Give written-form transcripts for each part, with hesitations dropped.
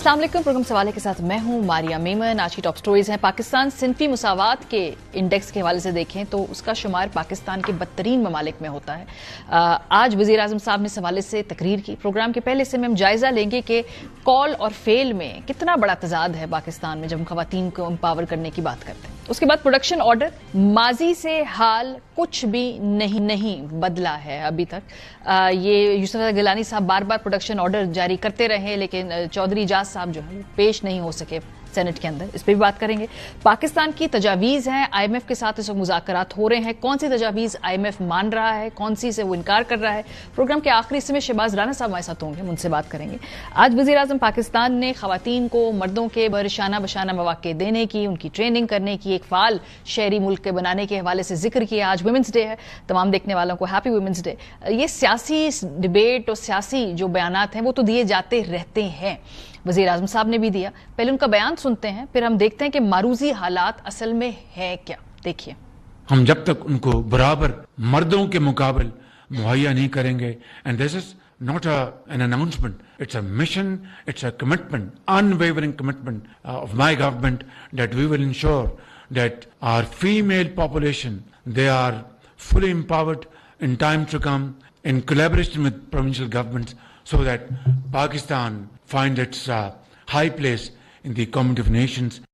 अस्सलाम वालेकुम। प्रोग्राम सवाले के साथ मैं हूं मारिया मेमन। आज की टॉप स्टोरीज हैं। पाकिस्तान सिनफी मुसावात के इंडेक्स के हवाले से देखें तो उसका शुमार पाकिस्तान के बदतरीन ममालिक में होता है। आज वजीर आजम साहब ने इस हवाले से तकरीर की। प्रोग्राम के पहले से में हम जायजा लेंगे कि कॉल और फेल में कितना बड़ा तजाद है पाकिस्तान में जब हम खवातीन को एम्पावर करने की बात करते हैं। उसके बाद प्रोडक्शन ऑर्डर, माजी से हाल कुछ भी नहीं बदला है अभी तक। ये यूसुफ गिलानी साहब बार बार प्रोडक्शन ऑर्डर जारी करते रहे, लेकिन चौधरी इजाज साहब जो है पेश नहीं हो सके सेनेट के अंदर। इस पर भी बात करेंगे। पाकिस्तान की तजावीज हैं, आईएमएफ के साथ इस वक्त मुज़ाकरात हो रहे हैं। कौन सी तजावीज आईएमएफ मान रहा है, कौन सी से वो इनकार कर रहा है। प्रोग्राम के आखिरी हिस्से में शहबाज राना साहब हमारे साथ होंगे, उनसे बात करेंगे। आज वज़ीर आज़म पाकिस्तान ने खवातीन को मर्दों के बरशाना बशाना मौक़े देने की, उनकी ट्रेनिंग करने की, एक फाल शहरी मुल्क के बनाने के हवाले से जिक्र किया। आज वुमेंस डे है, तमाम देखने वालों को हैप्पी वुमेंस डे। ये सियासी डिबेट और सियासी जो बयानात हैं वो तो दिए जाते रहते हैं, वज़ीर आज़म साहब ने भी दिया। पहले उनका बयान सुनते हैं, फिर हम देखते हैं कि मारूजी हालात असल में है क्या। देखिए, हम जब तक उनको बराबर मर्दों के मुकाबले मुहैया नहीं करेंगे, and this is not an announcement, it's a mission, it's a commitment, unwavering commitment of my government, that we will ensure that our female population, they are fully empowered in time to come, in collaboration with provincial governments, so that Pakistan finds its high place in the community of nations.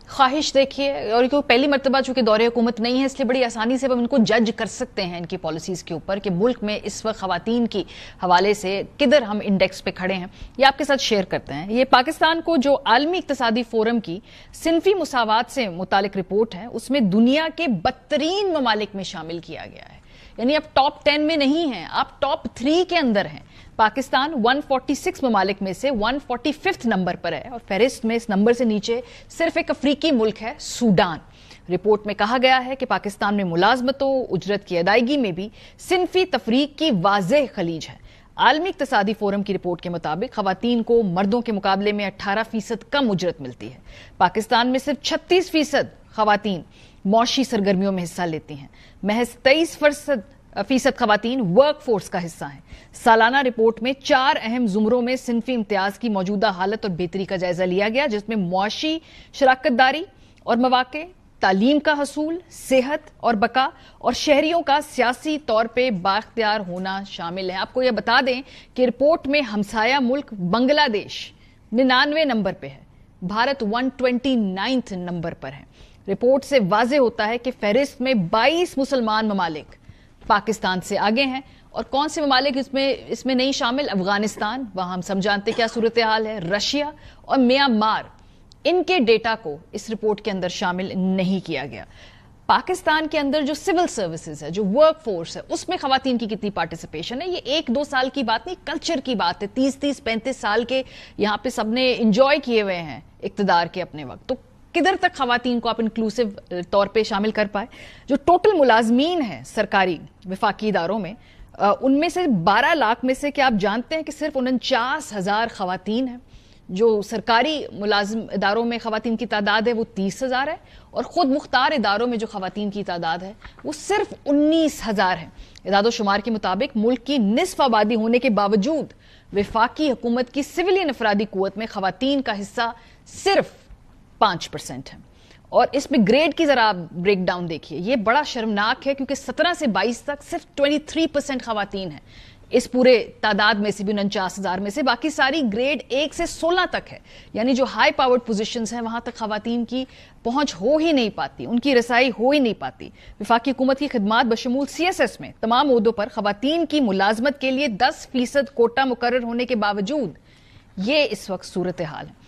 ख्वाहिश देखिए, और इनको पहली मरतबा चूंकि दौरे हुकूमत नहीं है, इसलिए बड़ी आसानी से हम इनको जज कर सकते हैं इनकी पॉलिसीज के ऊपर कि मुल्क में इस वक्त खवातीन की हवाले से किधर हम इंडेक्स पे खड़े हैं। ये आपके साथ शेयर करते हैं। ये पाकिस्तान को जो आलमी इक्तिसादी फोरम की सिनफी मुसावात से मुतालिक रिपोर्ट है, उसमें दुनिया के बदतरीन ममालिक में शामिल किया गया है। यानी आप टॉप 10 में नहीं हैं, आप टॉप 3 के अंदर हैं। पाकिस्तान 146 ममालिक में से 145th नंबर पर है, और फहरिस्त में इस नंबर से नीचे सिर्फ एक अफ्रीकी मुल्क है, सूडान। रिपोर्ट में कहा गया है कि पाकिस्तान में मुलाजमतों, उजरत की अदायगी में भी सिनफी तफरीक की वाज़ेह खलीज है। आलमी इक्तिसादी फोरम की रिपोर्ट के मुताबिक खवातीन को मर्दों के मुकाबले में 18% कम उजरत मिलती है। पाकिस्तान में सिर्फ 36% खवातीन मौशी सरगर्मियों में हिस्सा लेती हैं। महज 23% खवातीन वर्क फोर्स का हिस्सा हैं। सालाना रिपोर्ट में 4 अहम जुमरों में सिनफी इम्तियाज की मौजूदा हालत और बेहतरी का जायजा लिया गया, जिसमें मुआशी शराकतदारी और मौक़े, तालीम का हसूल, सेहत और बका, और शहरियों का सियासी तौर पर बाख्तियार होना शामिल है। आपको यह बता दें कि रिपोर्ट में हमसाया मुल्क बांग्लादेश 99 नंबर पर है, भारत 129 नंबर पर है। रिपोर्ट से वाज़ेह होता है कि फहरिस्त में 22 मुसलमान ममालिक पाकिस्तान से आगे हैं। और कौन से ममालिक इसमें नहीं शामिल? अफगानिस्तान, वहां हम सब जानते क्या सूरत हाल है, रशिया और म्यांमार। इनके डेटा को इस रिपोर्ट के अंदर शामिल नहीं किया गया। पाकिस्तान के अंदर जो सिविल सर्विसेज है, जो वर्क फोर्स है, उसमें खवातीन की कितनी पार्टिसिपेशन है? ये 1-2 साल की बात नहीं, कल्चर की बात है। 30-35 साल के यहाँ पे सबने इंजॉय किए हुए हैं इक्तदार के अपने वक्त। तो किधर तक खवातीन को आप इंक्लूसिव तौर पे शामिल कर पाए? जो टोटल मुलाजमीन है सरकारी वफाकी इदारों में, उनमें से 12 लाख में से क्या आप जानते हैं कि सिर्फ 49,000 खवातीन हैं? जो सरकारी मुलाजिम इदारों में खवातीन की तादाद है वो 30,000 है, और खुद मुख्तार इदारों में जो खवातीन की तादाद है वो सिर्फ 19,000 है। इदादो शुमार के मुताबिक मुल्क की निस्फ आबादी होने के बावजूद वफाकी हुकूमत की सिविलियन अफरादी कुव्वत में खवातीन का हिस्सा सिर्फ 5% है। और इसमें ग्रेड की जरा ब्रेक डाउन देखिए, ये बड़ा शर्मनाक है, क्योंकि 17 से 22 तक सिर्फ 23% खवातीन है इस पूरे तादाद में से भी 49,000 में से। बाकी सारी ग्रेड 1 से 16 तक है। यानी जो हाई पावर्ड पोजीशंस हैं वहां तक खवातीन की पहुंच हो ही नहीं पाती, उनकी रसाई हो ही नहीं पाती। वफाकी हुकूमत की खिदमात बशमूल CSS में तमाम ओहदों पर खवातीन की मुलाजमत के लिए 10% कोटा मुकर्रर होने के बावजूद ये इस वक्त सूरत हाल है।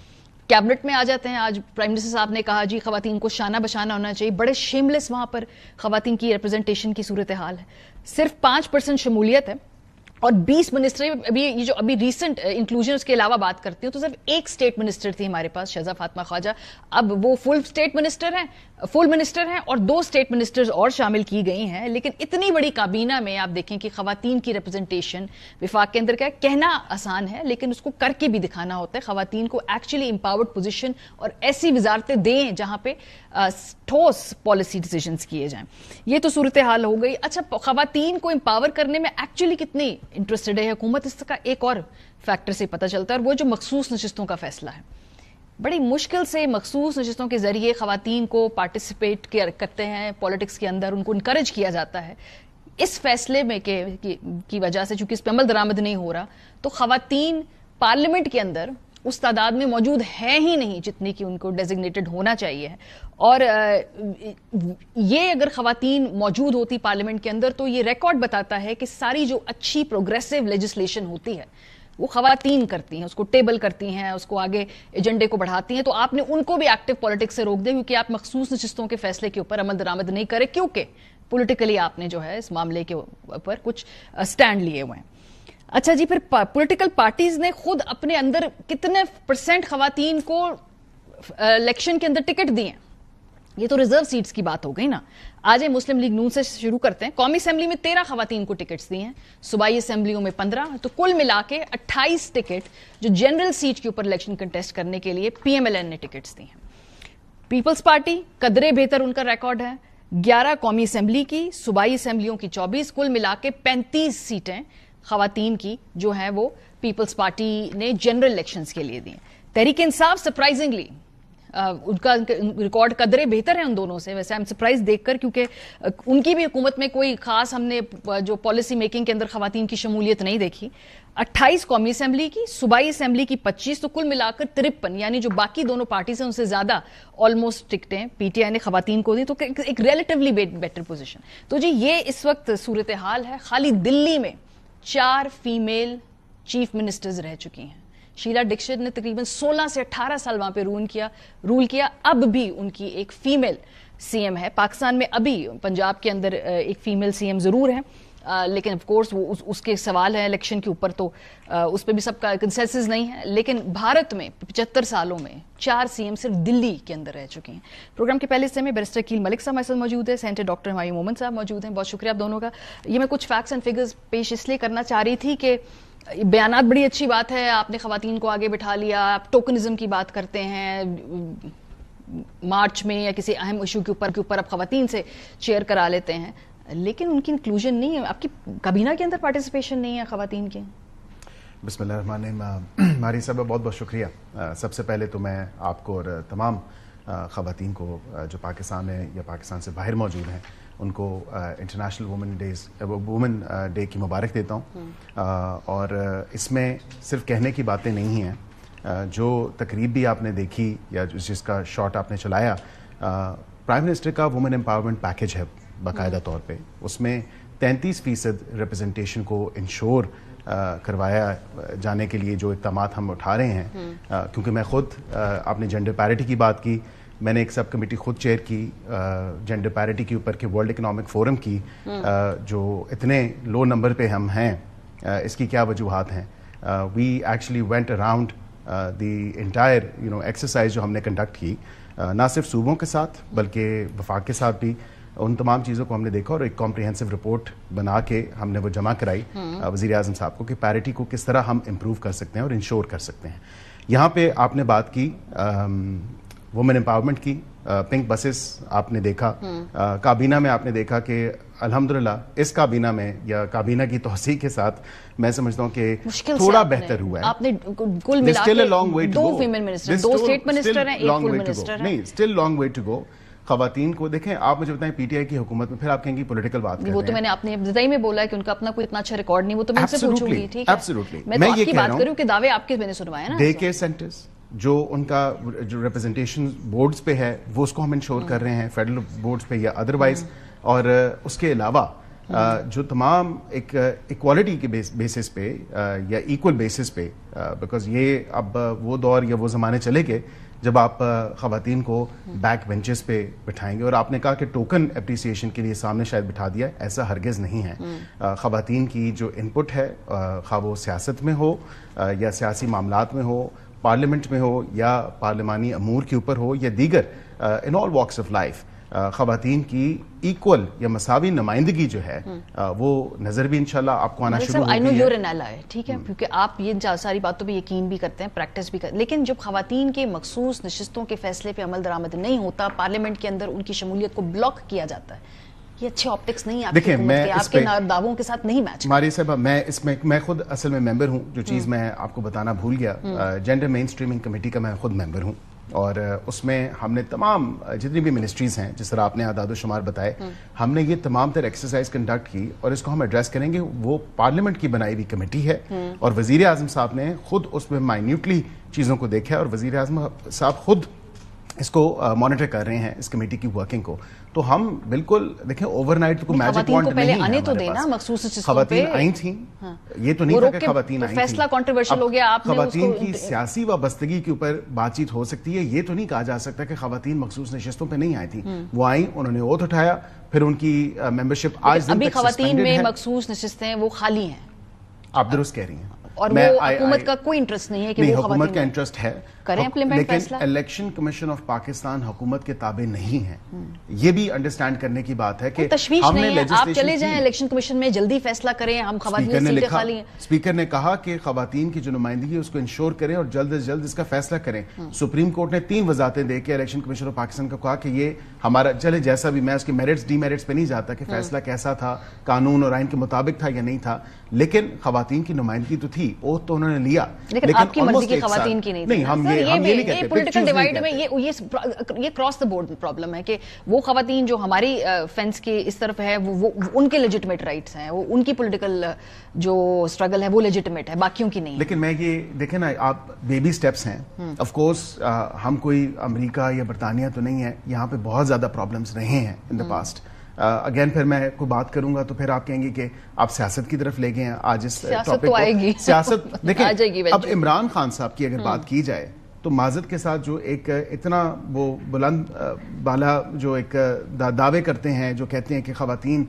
कैबिनेट में आ जाते हैं। आज प्राइम मिनिस्टर साहब ने कहा जी खवातीन को शाना बशाना होना चाहिए। बड़े शेमलेस वहां पर खवातीन की रिप्रेजेंटेशन की सूरत हाल है। सिर्फ 5% शमूलियत है, और 20 मिनिस्टर। अभी ये जो अभी रिसेंट इंक्लूजन उसके अलावा बात करती हूँ तो सिर्फ एक स्टेट मिनिस्टर थी हमारे पास, शहजा फातिमा ख्वाजा। अब वो फुल मिनिस्टर हैं और 2 स्टेट मिनिस्टर्स और शामिल की गई हैं। लेकिन इतनी बड़ी काबीना में आप देखें कि खवातीन की रिप्रेजेंटेशन विफाक के अंदर क्या कहना आसान है, लेकिन उसको करके भी दिखाना होता है। खवातीन को एक्चुअली एम्पावर्ड पोजिशन और ऐसी वजारतें दें जहां पे ठोस पॉलिसी डिसीजंस किए जाएं। ये तो सूरत हाल हो गई। अच्छा, खवातीन को एम्पावर करने में एक्चुअली कितनी इंटरेस्टेड है हुकूमत, इसका एक और फैक्टर से पता चलता है, और वो जो मखसूस नशिस्तों का फैसला है। बड़ी मुश्किल से मखसूस नशिस्तों के जरिए खवातीन को पार्टिसिपेट करते हैं पॉलिटिक्स के अंदर, उनको इनकरेज किया जाता है। इस फैसले में की वजह से चूंकि इस पर अमल दरामद नहीं हो रहा, तो खवातीन पार्लियामेंट के अंदर उस तादाद में मौजूद है ही नहीं जितनी कि उनको डेजिग्नेटेड होना चाहिए है। और ये अगर खवातीन मौजूद होती पार्लियामेंट के अंदर, तो ये रिकॉर्ड बताता है कि सारी जो अच्छी प्रोग्रेसिव लेजिस्लेशन होती है वो खवातीन करती हैं, उसको टेबल करती हैं, उसको आगे एजेंडे को बढ़ाती हैं। तो आपने उनको भी एक्टिव पॉलिटिक्स से रोक दिया क्योंकि आप मखसूस नशिस्तों के फैसले के ऊपर अमल दरामद नहीं करे, क्योंकि पॉलिटिकली आपने जो है इस मामले के ऊपर कुछ स्टैंड लिए हुए हैं। अच्छा जी, फिर पॉलिटिकल पार्टीज ने खुद अपने अंदर कितने % खवातीन को इलेक्शन के अंदर टिकट दिए हैं? ये तो रिजर्व सीट्स की बात हो गई ना। आज मुस्लिम लीग नून से शुरू करते हैं। कौमी असेंबली में 13 खवातीन को टिकट्स दिए हैं, सूबाई असेंबलियों में 15, तो कुल मिला के 28 टिकट जो जनरल सीट के ऊपर इलेक्शन कंटेस्ट करने के लिए PMLN ने टिकट्स दी हैं। पीपल्स पार्टी कदरे बेहतर उनका रिकॉर्ड है, 11 कौमी असेंबली की, सूबाई असेंबलियों की 24, कुल मिला के 35 सीटें खवातीन की जो है वो पीपल्स पार्टी ने जनरल इलेक्शंस के लिए दी। तहरीक इंसाफ सरप्राइजिंगली उनका रिकॉर्ड कदरे बेहतर है उन दोनों से। वैसे आई एम सरप्राइज देखकर, क्योंकि उनकी भी हुकूमत में कोई खास हमने जो पॉलिसी मेकिंग के अंदर खवातीन की शमूलियत नहीं देखी। 28 कौमी असेंबली की, सूबाई असेंबली की 25, तो कुल मिलाकर 53, यानी जो बाकी दोनों पार्टीज हैं उनसे ज्यादा ऑलमोस्ट टिकटें PTI ने खवातीन को दी, तो एक रिलेटिवली बेटर पोजिशन। तो जी ये इस वक्त सूरत हाल है। खाली दिल्ली में 4 फीमेल चीफ मिनिस्टर्स रह चुकी हैं। शीला दीक्षित ने तकरीबन 16 से 18 साल वहां पे रूल किया। अब भी उनकी एक फीमेल CM है। पाकिस्तान में अभी पंजाब के अंदर एक फीमेल CM जरूर है, लेकिन ऑफ कोर्स वो उसके सवाल है इलेक्शन के ऊपर, तो उस पर भी सबका कंसेंसस नहीं है। लेकिन भारत में 75 सालों में 4 CM सिर्फ दिल्ली के अंदर रह चुके हैं। प्रोग्राम के पहले हिस्से में बैरिस्टर अकील मलिक साहब हमारे साथ मौजूद है, सेनेटर डॉक्टर हुमायूं मोमिन साहब मौजूद हैं। बहुत शुक्रिया आप दोनों का। ये मैं कुछ फैक्ट्स एंड फिगर्स पेश इसलिए करना चाह रही थी कि बयानात बड़ी अच्छी बात है, आपने खवातीन को आगे बिठा लिया, आप टोकनिज्म की बात करते हैं, मार्च में या किसी अहम इशू के ऊपर आप खवातीन से चेयर करा लेते हैं, लेकिन उनकी इंक्लूजन नहीं है, आपकी काबीना के अंदर पार्टिसिपेशन नहीं है खवातीन के। बिस्मिल्लाहिर्रहमानिर्रहीम। मारी साहब बहुत बहुत शुक्रिया। सबसे पहले तो मैं आपको और तमाम खवातीन को जो पाकिस्तान में या पाकिस्तान से बाहर मौजूद हैं उनको इंटरनेशनल वुमेन डे की मुबारक देता हूँ। और इसमें सिर्फ कहने की बातें नहीं हैं, जो तकरीब भी आपने देखी या जिसका शॉट आपने चलाया, प्राइम मिनिस्टर का वुमेन एम्पावरमेंट पैकेज है बाकायदा तौर पे, उसमें 33% रिप्रेजेंटेशन को इंश्योर करवाया जाने के लिए जो इक़दामात हम उठा रहे हैं। क्योंकि मैं खुद, आपने जेंडर पैरिटी की बात की, मैंने एक सब कमेटी खुद चेयर की जेंडर पैरिटी के ऊपर के वर्ल्ड इकोनॉमिक फोरम की। जो इतने लो नंबर पे हम हैं, इसकी क्या वजूहात हैं? We actually went around the entire exercise जो हमने कंडक्ट की, ना सिर्फ सूबों के साथ बल्कि वफाक के साथ भी, उन तमाम चीज़ों को हमने देखा और एक कॉम्प्रिहेंसिव रिपोर्ट बना के हमने वो जमा कराई वज़ीर आज़म साहब को कि पैरिटी को किस तरह हम इम्प्रूव कर सकते हैं और इंश्योर कर सकते हैं। यहाँ पे आपने बात की वुमेन एम्पावरमेंट की, पिंक बसेस आपने देखा, काबीना में आपने देखा कि अल्हम्दुलिल्लाह इस काबीना में या काबीना की तौसीक़ के साथ मैं समझता हूँ कि थोड़ा बेहतर हुआ है। आपने कुल मिला के 2 फीमेल मिनिस्टर, 2 स्टेट मिनिस्टर हैं, 1 फुल मिनिस्टर है। नहीं, still long way to go. खवातीन को देखें, आप मुझे बताएं PTI की हुकूमत में फिर आप कहेंगे पॉलिटिकल बात कर रहे हैं। वो तो मैंने अपने इब्तिदाई में बोला है कि उनका अपना कोई इतना अच्छा रिकॉर्ड नहीं, वो तो मैं आपसे पूछूंगी, ठीक है? एब्सोल्युटली। मैं तो आपकी बात करूं कि दावे आपके मैंने सुनवाए ना। डे केयर सेंटर्स जो उनका जो रिप्रेजेंटेशन बोर्ड्स पे है वो उसको हम इंश्योर कर रहे हैं, फेडरल बोर्ड्स पे या अदरवाइज। और उसके अलावा जो तमाम एक इक्वालिटी के बेसिस पे या इक्वल बेसिस पे, बिकॉज ये अब वो दौर या वो ज़माने चले गए जब आप खवातीन को बैक बेंचेस पे बिठाएंगे। और आपने कहा कि टोकन अप्रिसिएशन के लिए सामने शायद बिठा दिया, ऐसा हरगिज़ नहीं है। खवातीन की जो इनपुट है, खा वो सियासत में हो या सियासी मामलात में हो, पार्लियामेंट में हो या पार्लिमानी अमूर के ऊपर हो या दीगर in all walks of life, خواتین کی ایکول یا مساوی نمائندگی جو ہے وہ نظر بھی انشاءاللہ آپ کو آنا شروع آئی نو ہوگی یور ان ایلائی ہے، ٹھیک ہے، کیونکہ آپ یہ ساری باتوں پہ یقین بھی کرتے ہیں، پریکٹس بھی کرتے ہیں، لیکن جب خواتین کے مخصوص نشستوں کے فیصلے پہ عمل درآمد نہیں ہوتا، پارلیمنٹ کے اندر ان کی شمولیت کو بلاک کیا جاتا ہے، یہ اچھے آپٹکس نہیں آپ کی حکومت کے، آپ کے دعووں کے ساتھ نہیں میچ۔ ہماری صاحبہ میں خود اصل میں ممبر ہوں، جو چیز میں آپ کو بتانا بھول گیا، جینڈر مین سٹریمنگ کمیٹی کا میں خود ممبر ہوں، اور اس میں ہم نے تمام جتنی بھی منسٹریز ہیں، جس طرح آپ نے اعداد و شمار بتائے، ہم نے یہ تمام تر ایکسرسائز کنڈکٹ کی، اور اس کو ہم ایڈریس کریں گے۔ وہ پارلیمنٹ کی بنائی ہوئی کمیٹی ہے، اور وزیر اعظم صاحب نے خود اس میں مائنیوٹلی چیزوں کو دیکھا ہے، اور وزیر اعظم صاحب خود اس کو مانیٹر کر رہے ہیں، اس کمیٹی کی ورکنگ کو۔ تو ہم بالکل دیکھیں اوور نائٹ کو میجک وانڈ نہیں ہے آنے تو دینا مخصوص خواتین آئی تھیں، یہ تو نہیں تھا کہ خواتین آئی تھیں، فیصلہ کنٹروورشل ہو گیا، آپ نے خواتین کی سیاسی وابستگی کے اوپر بات چیت ہو سکتی ہے، یہ تو نہیں کہا جا سکتا کہ خواتین مخصوص نشستوں پہ نہیں آئی تھیں، وہ آئیں، انہوں نے اوتھ اٹھایا، پھر ان کی ممبرشپ آج دن ابھی تک خواتین میں مخصوص نشستیں وہ خالی ہیں، آپ درست کہہ رہی ہیں، اور وہ حکومت کا کوئی انٹرسٹ نہیں ہے کہ وہ حکومت کا انٹرسٹ ہے کریں امپلیمنٹ فیصلہ، لیکن الیکشن کمیشن آف پاکستان حکومت کے تابع نہیں ہے، یہ بھی انڈرسٹینڈ کرنے کی بات ہے کہ تشویش نہیں ہے، آپ چلے جائیں الیکشن کمیشن میں، جلدی فیصلہ کریں، ہم خواتین سیٹیں خالی ہیں۔ اسپیکر نے کہا کہ خواتین کی جو نمائندگی ہے اس کو انشور کریں اور جلد از جلد اس کا فیصلہ کریں۔ سپریم کورٹ نے 3 وضاحتیں دے کے الیکشن کمیشن آف پاکستان کو کہا کہ یہ ہمارا چلے، جیسا بھی، میں اس کے میرٹس ڈی میرٹس پہ نہیں جاتا کہ فیصلہ کیسا تھا، قانون اور آئین کے مطابق تھا یا نہیں تھا، لیکن خواتین کی نمائندگی تو تھی، اوتھ تو انہوں نے لیا، لیکن آپ کی مرضی کی خواتین کی نہیں تھی۔ ہم یہ نہیں کہتے، پولیٹیکل ڈیوائیڈ میں یہ کراس دا بورڈ پرابلم ہے کہ وہ خواتین جو ہماری فینس کی اس طرف ہے، وہ ان کے لیجٹمیٹ رائٹس ہیں، وہ ان کی پولیٹیکل جو اسٹرگل ہے وہ لیجٹمیٹ ہے، باقیوں کی نہیں۔ لیکن میں یہ دیکھیں نا، آپ بیبی سٹیپس ہیں، آف کورس ہم کوئی امریکہ یا برطانیہ تو نہیں ہے، یہاں پہ بہت زیادہ پرابلمس رہے ہیں ان دا پاسٹ۔ اگین پھر میں کوئی بات کروں گا تو پھر آپ کہیں گے کہ آپ سیاست کی طرف لے گئے ہیں آج اس ٹاپک کو۔ سیاست دیکھیں، اب عمران خان صاحب کی اگر بات کی جائے تو معذرت کے ساتھ جو ایک اتنا وہ بلند بالا جو ایک دعوے کرتے ہیں، جو کہتے ہیں کہ خواتین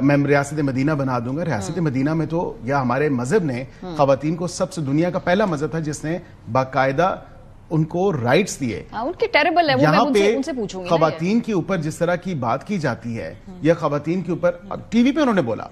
میں ریاست مدینہ بنا دوں گا، ریاست مدینہ میں تو یا ہمارے مذہب نے خواتین کو سب سے دنیا کا پہلا مذہب تھا جس نے باقاعدہ ان کو رائٹس دیے۔ ان کے ٹیریبل ہے وہ، یہاں میں ان سے پوچھوں گی خواتین کے اوپر جس طرح کی بات کی جاتی ہے، یا خواتین کے اوپر ٹی وی پہ انہوں نے بولا،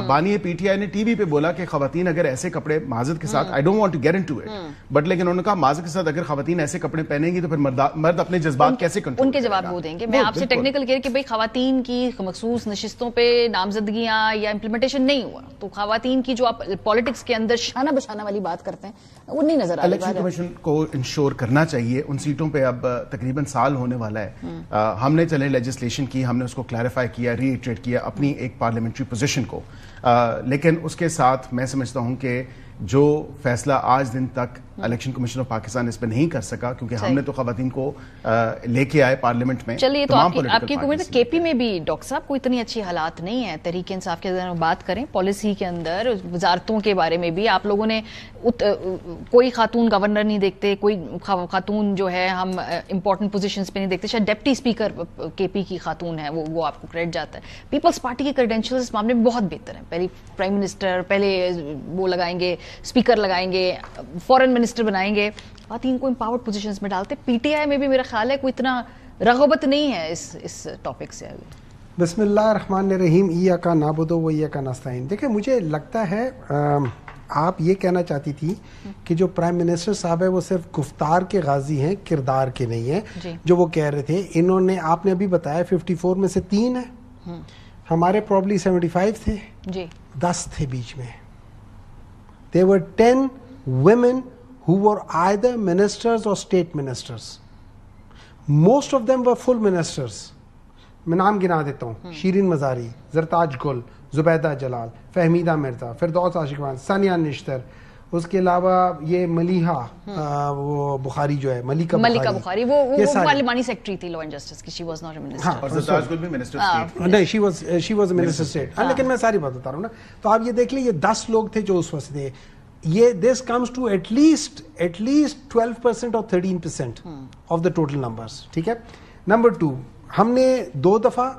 بانی پی ٹی آئی نے ٹی وی پہ بولا کہ خواتین اگر ایسے کپڑے معذرت کے ساتھ، I don't want to get into it, but لیکن انہوں نے کہا معذرت کے ساتھ اگر خواتین ایسے کپڑے پہنیں گی تو پھر مرد اپنے جذبات کیسے کنٹرول، ان کے جواب وہ دیں گے۔ میں آپ سے ٹیکنیکل کہہ رہی کہ بھئی خواتین کی مخصوص نشستوں پہ نامزدگیاں یا امپلیمنٹیشن نہیں ہوا، تو خواتین کی جو آپ پالیٹکس کے اندر شانہ بشانہ والی بات کرتے ہیں وہ نہیں نظر آ رہی۔ الیکشن کمیشن کو انشور کرنا چاہیے، ان سیٹوں پہ اب تقریباً سال ہونے والا ہے، ہم نے چلے لیجسلیشن کی، ہم نے اس کو کلیریفائی کیا، ری ایٹریٹ کیا اپنی ایک پارلیمنٹری پوزیشن کو، لیکن اس کے ساتھ میں سمجھتا ہوں کہ جو فیصلہ آج دن تک الیکشن کمیشن آف پاکستان اس پہ نہیں کر سکا، کیونکہ ہم نے تو خواتین کو لے کے آئے پارلیمنٹ میں۔ چلیے، تو آپ کی حکومت کے پی میں بھی ڈاکٹر صاحب کوئی اتنی اچھی حالات نہیں ہے، تحریک انصاف کے اندر بات کریں، پالیسی کے اندر وزارتوں کے بارے میں بھی آپ لوگوں نے کوئی خاتون گورنر نہیں دیکھتے، کوئی خاتون جو ہے ہم امپورٹنٹ پوزیشنز پہ نہیں دیکھتے، شاید ڈپٹی اسپیکر کے پی کی خاتون ہے، وہ آپ کو کریڈٹ جاتا ہے۔ پیپلز پارٹی کے کریڈینشیلز اس معاملے میں بہت بہتر ہیں، پہلے پرائم منسٹر، پہلے وہ لگائیں گے، اسپیکر لگائیں گے، فورن منسٹر بنائیں گے، خواتین کو امپاورڈ پوزیشنز میں ڈالتے۔ پی ٹی آئی میں بھی میرا خیال ہے کوئی اتنا رغبت نہیں ہے اس ٹاپک سے۔ بسم اللہ الرحمن الرحیم، ایاک نعبد و ایاک نستعین۔ دیکھیں، مجھے لگتا ہے آپ یہ کہنا چاہتی تھی کہ جو پرائم منسٹر صاحب ہے وہ صرف گفتار کے غازی ہیں، کردار کے نہیں ہیں، جو وہ کہہ رہے تھے۔ انہوں نے، آپ نے ابھی بتایا 54 میں سے 3 ہیں، ہمارے پرابلی 75 تھے، 10 تھے بیچ میں۔ There were 10 women who were either ministers or state ministers. Most of them were full ministers. میں نام گنا دیتا ہوں: شیرین مزاری، زرتاج گل، زبیدہ جلال، فہمیدہ مرزا، فردوس عاشقوان، ثانیہ نشتر، اس کے علاوہ یہ ملیحہ وہ بخاری جو ہے، ملکہ بخاری، وہ پارلیمانی سیکرٹری تھی لا اینڈ جسٹس کی، she was not a minister. اور زرتاج گل بھی منسٹر اسٹیٹ نہیں، she was a minister state. لیکن میں ساری بات بتا رہا ہوں نا، تو آپ یہ دیکھ لیں یہ 10 لوگ تھے جو اس وقت تھے۔ یہ this comes to at least 12% or 13% of the total numbers. ٹھیک ہے۔ نمبر 2، ہم نے 2 دفعہ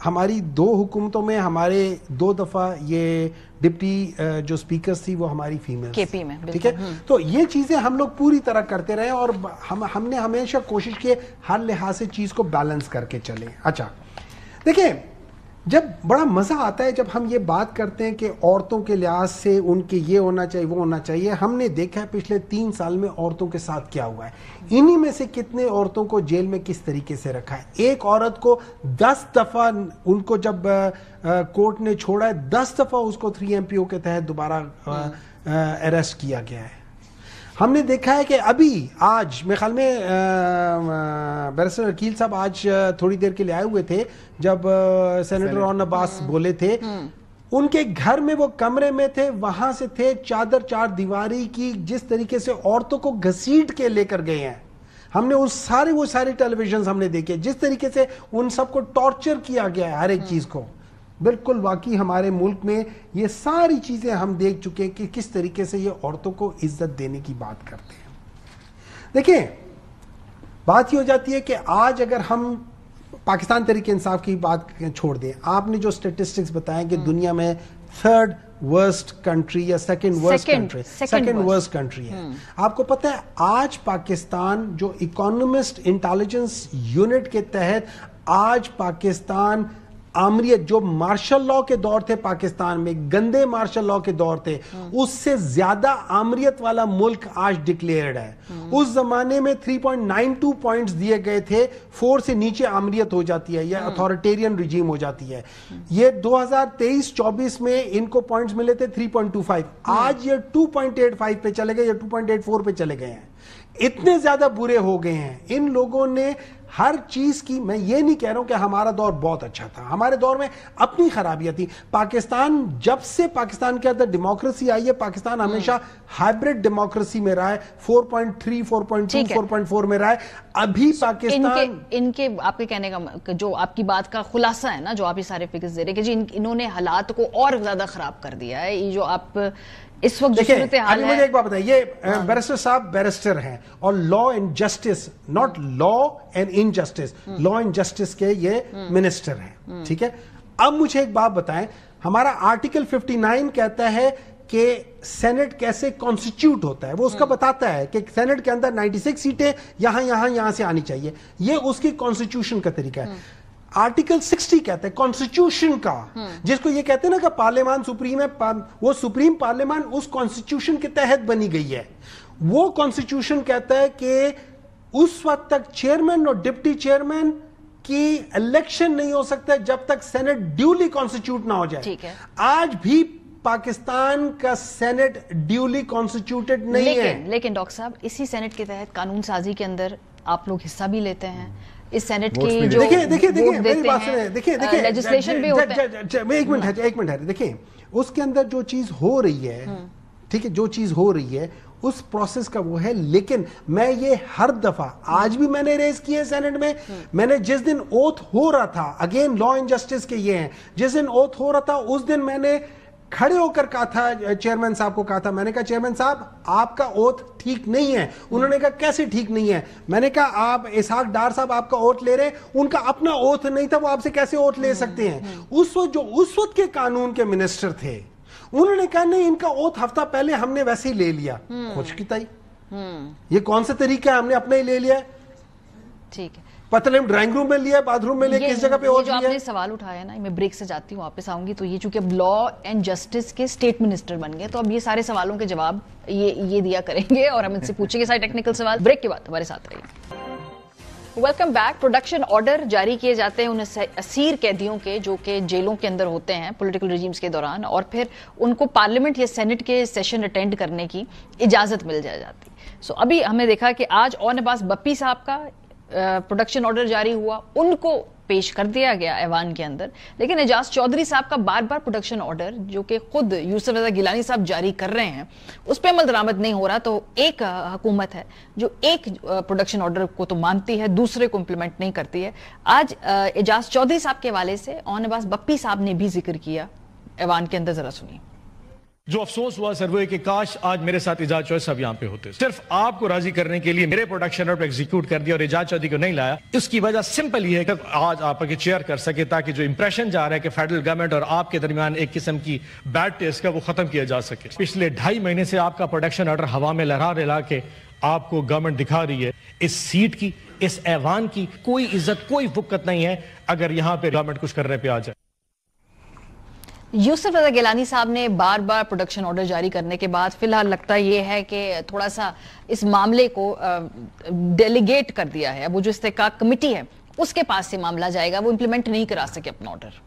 ہماری 2 حکومتوں میں ہمارے 2 دفعہ یہ ڈپٹی جو اسپیکرز تھی وہ ہماری فیمیل KP میں، ٹھیک ہے. تو یہ چیزیں ہم لوگ پوری طرح کرتے رہے اور ہم نے ہمیشہ کوشش کی ہر لحاظ سے چیز کو بیلنس کر کے چلیں. اچھا دیکھیں جب بڑا مزہ آتا ہے جب ہم یہ بات کرتے ہیں کہ عورتوں کے لحاظ سے ان کے یہ ہونا چاہیے وہ ہونا چاہیے. ہم نے دیکھا ہے پچھلے 3 سال میں عورتوں کے ساتھ کیا ہوا ہے. انہی میں سے کتنے عورتوں کو جیل میں کس طریقے سے رکھا ہے. ایک عورت کو 10 دفعہ ان کو جب کورٹ نے چھوڑا ہے 10 دفعہ اس کو 3 MPO کے تحت دوبارہ اریسٹ کیا گیا ہے. ہم نے دیکھا ہے کہ ابھی آج میرے خیال میں بیرسٹر وکیل صاحب آج تھوڑی دیر کے لیے آئے ہوئے تھے جب سینیٹر اورن عباس بولے تھے. ان کے گھر میں وہ کمرے میں تھے, وہاں سے تھے چادر 4 دیواری کی, جس طریقے سے عورتوں کو گھسیٹ کے لے کر گئے ہیں. ہم نے وہ سارے ٹیلی ویژنز ہم نے دیکھے جس طریقے سے ان سب کو ٹارچر کیا گیا ہے ہر ایک چیز کو. بالکل واقعی ہمارے ملک میں یہ ساری چیزیں ہم دیکھ چکے ہیں کہ کس طریقے سے یہ عورتوں کو عزت دینے کی بات کرتے ہیں. دیکھیں بات یہ ہو جاتی ہے کہ آج اگر ہم پاکستان تحریک انصاف کی بات چھوڑ دیں, آپ نے جو اسٹیٹسٹکس بتائیں کہ دنیا میں 3rd worst country یا second worst country ہے. آپ کو پتہ ہے آج پاکستان جو اکانومسٹ انٹیلیجنس یونٹ کے تحت آج پاکستان آمریت جو مارشل لاء کے دور تھے پاکستان میں, گندے مارشل لاء کے دور تھے, اس سے زیادہ آمریت والا ملک آج ڈکلیئرڈ ہے. اس زمانے میں 3.92 پوائنٹس دیے گئے تھے, 4 سے نیچے آمریت ہو جاتی ہے یا اتھارٹیرین رجیم ہو جاتی ہے. یہ 2023-24 میں ان کو پوائنٹس ملے تھے 3.25, آج یہ 2.85 پہ چلے گئے یا 2.84 پہ چلے گئے ہیں. اتنے زیادہ برے ہو گئے ہیں ان لوگوں نے ہر چیز کی. میں یہ نہیں کہہ رہا ہوں کہ ہمارا دور بہت اچھا تھا, ہمارے دور میں اپنی خرابیاں تھیں. پاکستان جب سے پاکستان کے اندر ڈیموکریسی آئی ہے, پاکستان ہمیشہ ہائبرڈ ڈیموکریسی میں رہا ہے, 4.3 4.2 4.4 میں رہا ہے. ابھی پاکستان ان کے آپ کے کہنے کا جو آپ کی بات کا خلاصہ ہے نا, جو آپ یہ سارے فگرز دے رہے کہ جی انہوں نے حالات کو اور زیادہ خراب کر دیا ہے. یہ جو آپ اس وقت ابھی مجھے ایک بات بتائیں, یہ بیرسٹر صاحب بیرسٹر ہیں اور law and justice, not law and injustice, law and justice کے یہ منسٹر ہیں, ٹھیک ہے. اب مجھے ایک بات بتائیں, ہمارا آرٹیکل 59 کہتا ہے کہ سینٹ کیسے کانسٹیٹیوٹ ہوتا ہے, وہ اس کا بتاتا ہے کہ سینٹ کے اندر 96 سیٹیں یہاں سے آنی چاہیے, یہ اس کی کانسٹیٹیوشن کا طریقہ ہے. آرٹیکل 60 کہتا ہے کانسٹیٹیوشن کا, جس کو یہ کہتے ہیں نا کہ پارلیمان سپریم ہے, وہ سپریم پارلیمان اس کانسٹیٹیوشن کے تحت بنی گئی ہے. وہ کانسٹیٹیوشن کہتا ہے کہ اس وقت تک چیئرمین اور ڈپٹی چیئرمین کی الیکشن نہیں ہو سکتا جب تک سینٹ ڈیولی کانسٹیٹیوٹ نہ ہو جائے. آج بھی پاکستان کا سینٹ ڈیولی کانسٹیٹیوٹڈ نہیں ہے. لیکن ڈاکٹر صاحب اسی سینٹ کے تحت قانون سازی کے اندر آپ لوگ حصہ بھی لیتے ہیں. اس سینٹ کی جو لیجسلیشن بھی ہوتا ہے. ایک منٹ ہے, دیکھیں اس کے اندر جو چیز ہو رہی ہے, ٹھیک ہے, جو چیز ہو رہی ہے اس پروسیس کا وہ ہے. لیکن میں یہ ہر دفعہ آج بھی میں نے ریز کی ہے سینٹ میں نے جس دن اوتھ ہو رہا تھا, اگین لا اینڈ جسٹس کے یہ ہیں, جس دن اوتھ ہو رہا تھا اس دن میں نے کھڑے ہو کر کہا تھا, چیئرمین صاحب کو کہا تھا, میں نے کہا چیئرمین صاحب آپ کا اوتھ ٹھیک نہیں ہے. انہوں نے کہا کیسے ٹھیک نہیں ہے؟ میں نے کہا آپ اسحاق ڈار صاحب آپ کا اوتھ لے رہے ہیں, ان کا اپنا اوتھ نہیں تھا, وہ آپ سے کیسے اوتھ لے سکتے ہیں؟ اس وقت کے قانون کے منسٹر تھے, انہوں نے کہا نہیں ان کا اوتھ ہفتہ پہلے ہم نے ویسے ہی لے لیا. خوش کی تائی, یہ کون سا طریقہ ہے, ہم نے اپنا ہی لے لیا. ٹھیک ہے, پتہ نہیں ڈرائنگ روم میں لیا, باتھ روم میں لیا, کس جگہ پہ اور جو آپ نے سوال اٹھایا نا, میں بریک سے جاتی ہوں واپس آؤں گی. تو یہ چونکہ اب لا اینڈ جسٹس کے اسٹیٹ منسٹر بن گئے, تو اب یہ سارے سوالوں کے جواب یہ دیا کریں گے اور ہم ان سے پوچھیں گے سارے ٹیکنیکل سوال. بریک کے بعد ہمارے ساتھ رہیے. Welcome back. پروڈکشن آرڈر جاری کیے جاتے ہیں ان اسیر قیدیوں کے جو کہ جیلوں کے اندر ہوتے ہیں پولیٹیکل ریجیمز کے دوران, اور پھر ان کو پارلیمنٹ یا سینٹ کے سیشن اٹینڈ کرنے کی اجازت مل جاتی. سو ابھی ہم نے دیکھا کہ آج اورن عباس بپی صاحب کا پروڈکشن آرڈر جاری ہوا, ان کو پیش کر دیا گیا ایوان کے اندر. لیکن اعجاز چودھری صاحب کا بار بار پروڈکشن آرڈر جو کہ خود یوسف رضا گیلانی صاحب جاری کر رہے ہیں, اس پہ عمل درآمد نہیں ہو رہا. تو ایک حکومت ہے جو ایک پروڈکشن آرڈر کو تو مانتی ہے, دوسرے کو امپلیمنٹ نہیں کرتی ہے. آج اعجاز چودھری صاحب کے حوالے سے اورن عباس بپی صاحب نے بھی ذکر کیا ایوان کے اندر, ذرا سنیے. جو افسوس ہوا سر وہ ہے کہ کاش آج میرے ساتھ اعجاز چودھری صاحب یہاں پہ ہوتے. صرف آپ کو راضی کرنے کے لیے میرے پروڈکشن آرڈر ایگزیکیوٹ کر دیا اور اعجاز چودھری کو نہیں لایا. اس کی وجہ سمپل یہ ہے کہ آج آپ کے چیئر کر سکے تاکہ جو امپریشن جا رہا ہے کہ فیڈرل گورنمنٹ اور آپ کے درمیان ایک قسم کی بیڈ ٹیسٹ کا وہ ختم کیا جا سکے. پچھلے 2.5 مہینے سے آپ کا پروڈکشن آرڈر ہوا میں لہرا کے آپ کو گورنمنٹ دکھا رہی ہے. اس سیٹ کی, اس ایوان کی کوئی عزت, کوئی وقت نہیں ہے اگر یہاں پہ گورنمنٹ کچھ کرنے پہ آ جائے. یوسف رضا گیلانی صاحب نے بار بار پروڈکشن آرڈر جاری کرنے کے بعد فی الحال لگتا یہ ہے کہ تھوڑا سا اس معاملے کو ڈیلیگیٹ کر دیا ہے. اب وہ جو استحقاق کمیٹی ہے اس کے پاس سے معاملہ جائے گا, وہ امپلیمنٹ نہیں کرا سکے اپنا order.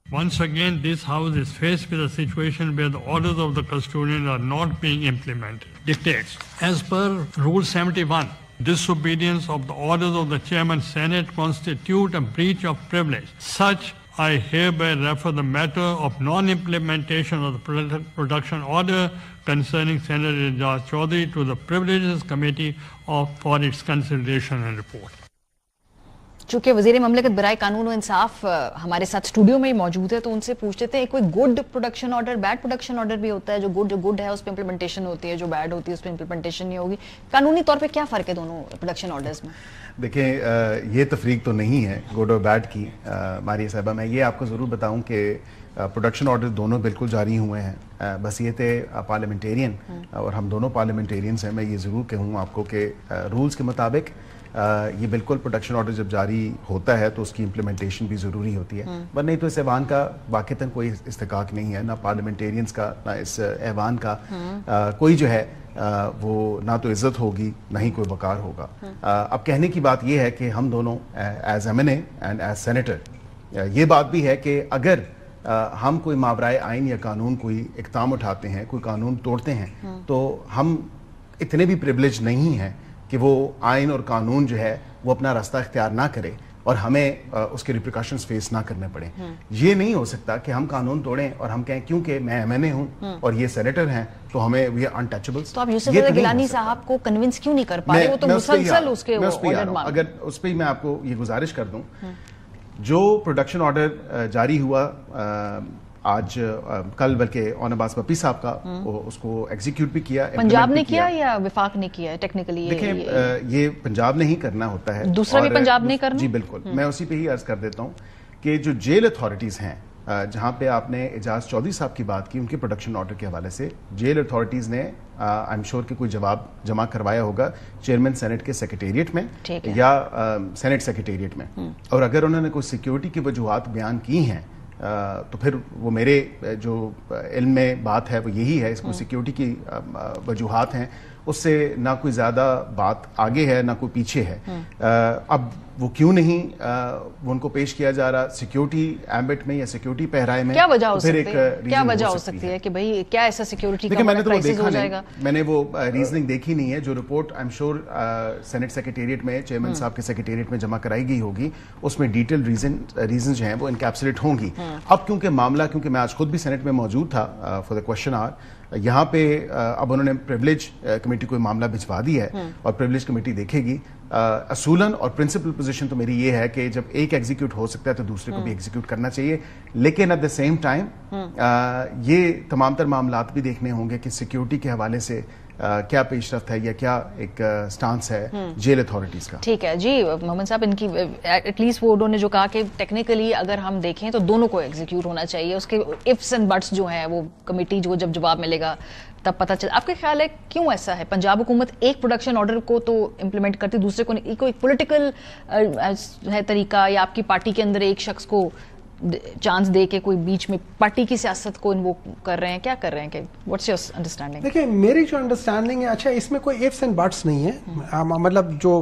Once again, this House is faced with a situation where the orders of the custodian are not being implemented. Dictates, as per Rule 71, disobedience of the orders of the Chairman Senate constitute a breach of privilege. Such, I hereby refer the matter of non-implementation of the production order concerning Senator Ejaz Chaudhry to the Privileges Committee for its consideration and report. چونکہ وزیر مملکت برائے قانون و انصاف ہمارے ساتھ studio میں ہی موجود ہے تو ان سے پوچھتے تھے کوئی good production order, bad production order بھی ہوتا ہے, جو گڈ ہے اس پہ امپلیمنٹیشن ہوتی ہے, جو بیڈ ہوتی ہے اس پہ امپلیمنٹیشن نہیں ہوگی. قانونی طور پہ کیا فرق ہے دونوں پروڈکشن آرڈرز میں؟ دیکھیں یہ تفریق تو نہیں ہے گڈ اور بیڈ کی. ماریہ صاحبہ میں یہ آپ کو ضرور بتاؤں کہ پروڈکشن آرڈر دونوں بالکل جاری ہوئے ہیں. بس یہ تھے پارلیمنٹیرین اور ہم دونوں پارلیمنٹیرینس ہیں. میں یہ ضرور کہوں آپ کو کہ رولز کے مطابق یہ بالکل پروڈکشن آرڈر جب جاری ہوتا ہے تو اس کی امپلیمنٹیشن بھی ضروری ہوتی ہے. پر نہیں تو اس ایوان کا واقعتاً کوئی استحقاق نہیں ہے, نہ پارلیمنٹیرینس کا نہ اس ایوان کا کوئی جو ہے وہ نہ تو عزت ہوگی نہ ہی کوئی وقار ہوگا. اب کہنے کی بات یہ ہے کہ ہم دونوں as M N A and as senator یہ بات بھی ہے کہ اگر ہم کوئی ماورائے آئین یا قانون کوئی اقدام اٹھاتے ہیں, کوئی قانون توڑتے ہیں, تو ہم اتنے بھی پریولیج نہیں ہیں کہ وہ آئین اور قانون جو ہے وہ اپنا راستہ اختیار نہ کرے اور ہمیں اس کے ریپریکاشنز فیس نہ کرنے پڑیں. یہ نہیں ہو سکتا کہ ہم قانون توڑیں اور ہم کہیں کیونکہ میں ایم این اے ہوں اور یہ سینیٹر ہیں تو ہمیں وی آر انٹچیبلز. تو آپ یوسف رضا گیلانی صاحب کو کنونس کیوں نہیں کر پا رہے؟ وہ تو مسلسل اس کے آرڈر مانگ. اگر اس پہ ہی میں آپ کو یہ گزارش کر دوں, جو پروڈکشن آرڈر جاری ہوا آج کل بلکہ اون عباس بپی صاحب کا, اس کو ایگزیکیوٹ بھی کیا. پنجاب نے کیا یا وفاق نے کیا ہے؟ ٹیکنیکلی دیکھیں یہ پنجاب نے ہی کرنا ہوتا ہے, دوسرا بھی پنجاب نے کرنا. جی بالکل, میں اسی پہ ہی عرض کر دیتا ہوں کہ جو جیل اتھارٹیز ہیں, جہاں پہ آپ نے اعجاز چودھری صاحب کی بات کی, ان کے پروڈکشن آرڈر کے حوالے سے جیل اتھارٹیز نے آئی ایم شیور کہ کوئی جواب جمع کروایا ہوگا چیئرمین سینٹ کے سیکریٹریٹ میں یا سینٹ سیکریٹریٹ میں, اور اگر انہوں نے کوئی سیکیورٹی کی وجوہات بیان کی ہیں تو پھر وہ میرے جو علم میں بات ہے وہ یہی ہے, اس کو سیکیورٹی کی وجوہات ہیں, اس سے نہ کوئی زیادہ بات آگے ہے نہ کوئی پیچھے ہے. اب وہ کیوں نہیں وہ ان کو پیش کیا جا رہا سیکیورٹی ایمبٹ میں یا سیکیورٹی پہرائے میں؟ کیا وجہ ہو سکتی ہے کہ بھئی کیا ایسا سیکیورٹی کا کرائسس ہو جائے گا؟ میں نے وہ ریزننگ دیکھی نہیں ہے. جو report I am sure senate secretariat میں چیئرمین صاحب کے سیکریٹریٹ میں جمع کرائی گئی ہوگی, اس میں ڈیٹیل ریزن جو ہیں وہ انکیپسولیٹ ہوں گی. اب کیونکہ معاملہ, کیونکہ میں آج خود بھی سینٹ میں موجود تھا فار دا کوشچن آور, یہاں پہ اب انہوں نے پریولیج کمیٹی کو معاملہ بھجوا دیا ہے اور پریولیج کمیٹی دیکھے گی. اصولاً اور پرنسپل پوزیشن تو میری یہ ہے کہ جب ایک ایگزیکیوٹ ہو سکتا ہے تو دوسرے کو بھی ایگزیکیوٹ کرنا چاہیے, لیکن ایٹ دا سیم ٹائم یہ تمام تر معاملات بھی دیکھنے ہوں گے کہ سیکیورٹی کے حوالے سے کیا پیش رفت ہے یا کیا ایک سٹانس ہے جیل اتھارٹیز کا. ٹھیک ہے جی محمد صاحب, ان کی ایٹ لیسٹ وہ انہوں نے جو کہا کہ ٹیکنیکلی اگر ہم دیکھیں تو دونوں کو ایگزیکیوٹ ہونا چاہیے, اس کے ifs and buts جو ہیں وہ کمیٹی جو جب جواب ملے گا تب پتہ چل. آپ کا خیال ہے کیوں ایسا ہے؟ پنجاب حکومت ایک پروڈکشن آرڈر کو تو امپلیمنٹ کرتی, دوسرے کو نہیں. کوئی پولیٹیکل ہے طریقہ یا آپ کی پارٹی کے اندر ایک شخص کو چانس دے کے کوئی بیچ میں پارٹی کی سیاست کو انووک کر رہے ہیں, کیا کر رہے ہیں کہ واٹس یور انڈرسٹینڈنگ؟ دیکھیں میری جو انڈرسٹینڈنگ ہے, اچھا اس میں کوئی ایفس اینڈ بٹس نہیں ہے. مطلب جو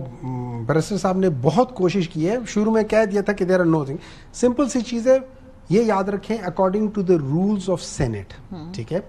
بیرسٹر صاحب نے بہت کوشش کی ہے, شروع میں کہہ دیا تھا کہ there are nothing. Simple سی چیز ہے, یہ یاد رکھیں according to the rules of Senate, ٹھیک ہے,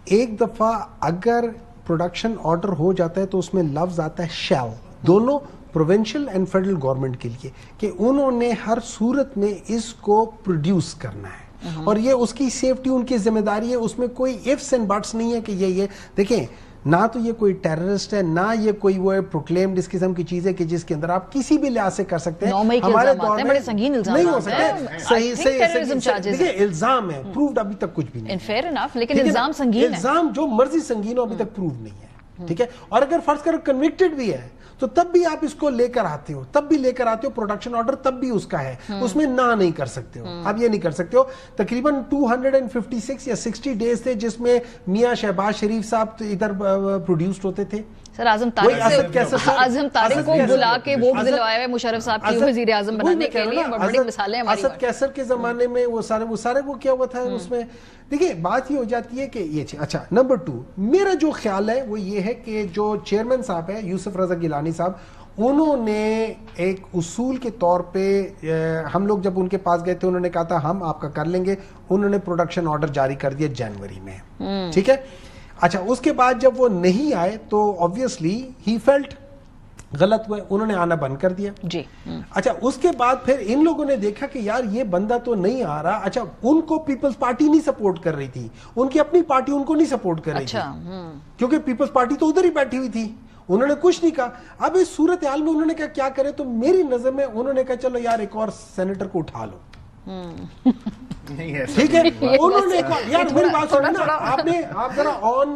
ایک دفعہ اگر پروڈکشن آرڈر ہو جاتا ہے تو اس میں لفظ آتا ہے شیل, دونوں پروونشل اینڈ فیڈرل گورنمنٹ کے لیے, کہ انہوں نے ہر صورت میں اس کو پروڈیوس کرنا ہے اور یہ اس کی سیفٹی ان کی ذمہ داری ہے. اس میں کوئی ifs اینڈ بٹس نہیں ہے کہ یہ دیکھیں ना तो ये कोई टेररिस्ट है, ना ये कोई वो प्रोक्लेम्ड इस किस्म की चीज है कि जिसके अंदर आप किसी भी लिहाज से कर सकते हैं। हमारे दौर में बड़े संगीन इल्जाम नहीं हो सकते, सही देखिए इल्जाम है, प्रूव्ड अभी तक कुछ भी नहीं। फेयर इनफ, लेकिन इल्जाम संगीन है, इल्जाम जो मर्जी संगीन हो अभी तक प्रूव नहीं है, ठीक है। और अगर फर्ज करो कन्विक्टेड भी है तो तब भी आप इसको लेकर आते हो, प्रोडक्शन ऑर्डर तब भी उसका है, उसमें ना नहीं कर सकते हो, आप ये नहीं कर सकते हो। तकरीबन 256 या 60 डेज थे जिसमें मियां शहबाज शरीफ साहब इधर प्रोड्यूस्ड होते थे। सर आजम तारिक को बुला के वोट दिलवाए हुए मुशर्रफ साहब की वजीर आजम बनाने के लिए बड़ी मिसालें हमारी। असद कैसर के जमाने में वो सारे वो क्या हुआ था उसमें। देखिए बात ये हो जाती है कि ये अच्छा, नंबर 2 मेरा जो ख्याल है वो ये है कि जो चेयरमैन साहब है यूसुफ रजा गिलानी साहब, उन्होंने एक उसूल के तौर पे हम लोग जब उनके पास गए थे उन्होंने कहा था हम आपका कर लेंगे, उन्होंने प्रोडक्शन ऑर्डर जारी कर दिया जनवरी में, ठीक है। अच्छा, उसके बाद जब वो नहीं आए तो ऑब्वियसली ही फेल्ट गलत हुए, उन्होंने आना बंद कर दिया जी। अच्छा, उसके बाद फिर इन लोगों ने देखा कि यार ये बंदा तो नहीं आ रहा। अच्छा, उनको पीपल्स पार्टी नहीं सपोर्ट कर रही थी, उनकी अपनी पार्टी उनको नहीं सपोर्ट कर रही थी, क्योंकि पीपल्स पार्टी तो उधर ही बैठी हुई थी, उन्होंने कुछ नहीं कहा। अब इस सूरत हाल में उन्होंने क्या करे, तो मेरी नजर में उन्होंने कहा चलो यार एक और सेनेटर को उठा लो, ठीक है। उन्होंने यार मेरी बात सुनो ना, आप जरा ऑन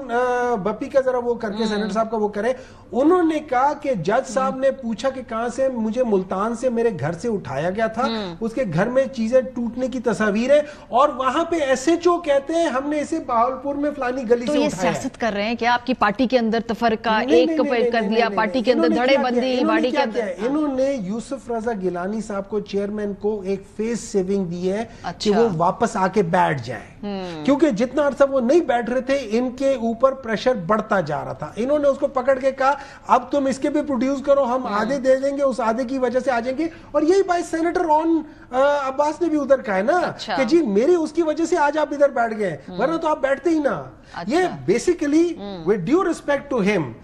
बप्पी का जरा वो करके सेनेटर साहब का वो करें। उन्होंने कहा कि जज साहब ने पूछा कि कहां से, मुझे मुल्तान से मेरे घर से उठाया गया था, उसके घर में चीजें टूटने की तस्वीर है, और वहां पे एसएचओ कहते हैं हमने इसे बहावलपुर में फलानी गली से उठाया। सियासत कर रहे हैं क्या आपकी पार्टी के अंदर तफरका एक कर दिया, पार्टी के अंदर धड़ेबंदी, पार्टी के अंदर। इन्होंने यूसुफ रजा गिलानी साहब को, चेयरमैन को, एक फेस सेविंग दी है कि वो वापस आके बैठ जाए, क्योंकि जितना अरसा वो नहीं बैठ रहे थे इनके ऊपर प्रेशर बढ़ता जा रहा था। इन्होंने उसको पकड़ के कहा अब तुम इसके भी प्रोड्यूस करो, हम आधे दे देंगे, उस आधे की वजह से आ जाएंगे। और यही बात सेनेटर ऑन अब्बास ने भी उधर कहा है ना, कि जी मेरी उसकी वजह से आज आप इधर बैठ गए, वरना तो आप बैठते ही ना। ये basically with due respect to him,